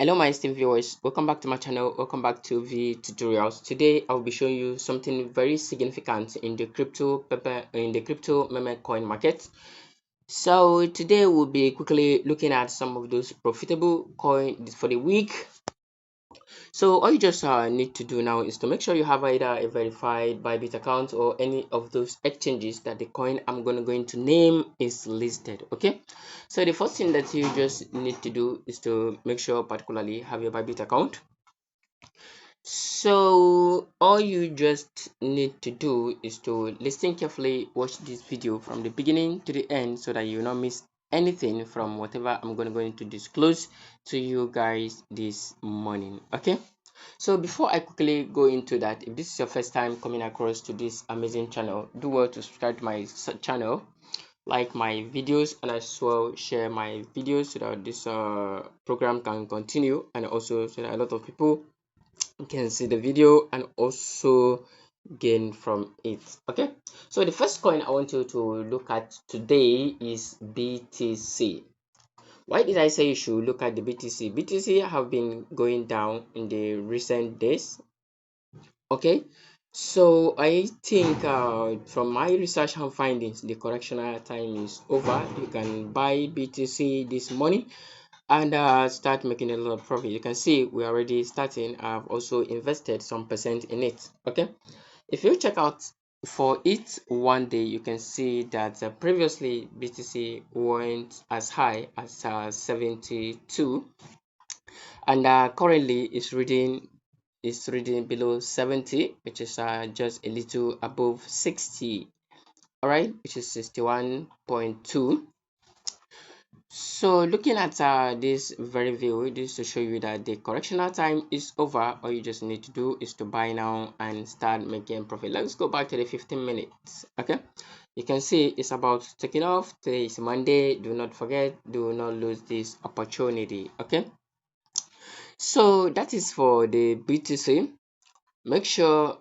Hello my esteemed viewers, welcome back to my channel. Welcome back to V tutorials. Today I'll be showing you something very significant in the crypto meme coin market. So today we'll be quickly looking at some of those profitable coins for the week. So all you just need to do now is to make sure you have either a verified bybit account or any of those exchanges that the coin I'm going to name is listed. Okay, so the first thing that you just need to do is to make sure particularly have your bybit account. So all you just need to do is to listen carefully, watch this video from the beginning to the end so that you will not miss anything from whatever I'm going to disclose to you guys this morning. Okay, so before I quickly go into that, if this is your first time coming across to this amazing channel, do well to subscribe to my channel, like my videos, and as well share my videos so that this program can continue, and also so that a lot of people can see the video and also gain from it. Okay, so the first coin I want you to look at today is BTC. Why did I say you should look at the BTC? BTC have been going down in the recent days. Okay, so I think from my research and findings, the correctional time is over. You can buy BTC this morning and start making a lot of profit. You can see we're already starting. I've also invested some percent in it. Okay, if you check out for it one day, you can see that previously BTC went as high as 72, and currently it's reading below 70, which is just a little above 60. All right, which is 61.2. So looking at this very view, this to show you that the correctional time is over. All you just need to do is to buy now and start making profit. Let's go back to the 15 minutes. Okay, you can see it's about taking off. Today is Monday. Do not forget, do not lose this opportunity. Okay, so that is for the BTC. Make sure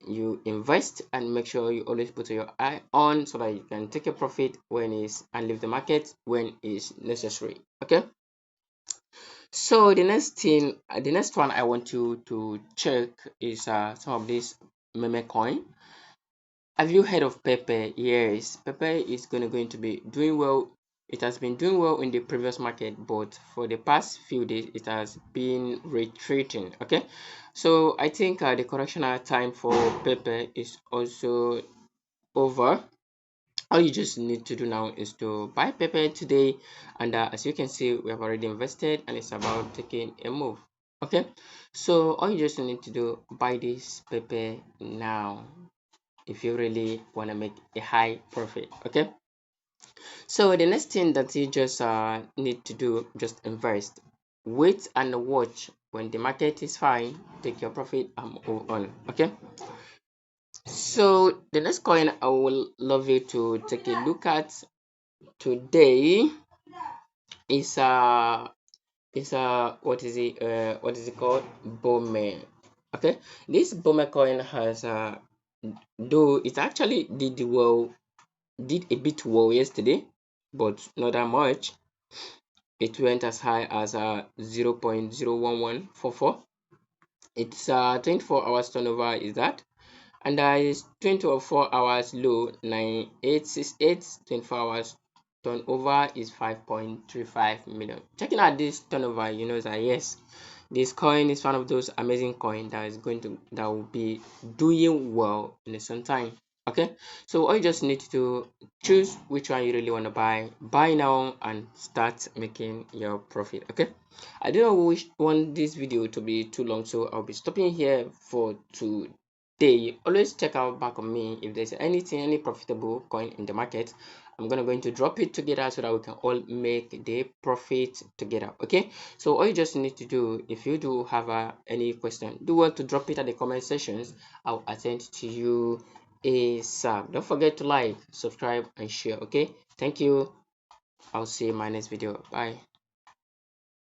you invest, and make sure you always put your eye on so that you can take a profit when it's and leave the market when it's necessary. Okay, so the next one I want you to check is some of this meme coin. Have you heard of pepe? Yes, pepe is going to be doing well. It has been doing well in the previous market, but for the past few days it has been retreating. Okay, so I think the correctional time for pepe is also over. All you just need to do now is to buy pepe today, and as you can see, we have already invested and it's about taking a move. Okay, so all you just need to do, buy this pepe now if you really want to make a high profit. Okay, so the next thing that you just need to do, just invest, wait and watch. When the market is fine, take your profit and move on. Okay, so the next coin I will love you to take a look at today is what is it called, bome. Okay, this bome coin has though it actually did a bit well yesterday, but not that much. It went as high as 0.01144. It's 24 hours turnover is that, and it's 24 hours low 9868. 24 hours turnover is 5.35 million. Checking out this turnover, you know that yes, this coin is one of those amazing coins that will be doing well in some time. Okay, so all you just need to choose which one you really want to buy now and start making your profit. Okay, I do not want this video to be too long, so I'll be stopping here for today. Always check out back on me if there's any profitable coin in the market. I'm going to drop it together so that we can all make the profit together. Okay, so all you just need to do, if you do have any question, do well to drop it at the comment sections. I'll attend to you ASAP. Don't forget to like, subscribe and share. Okay, thank you. I'll see you in my next video. Bye.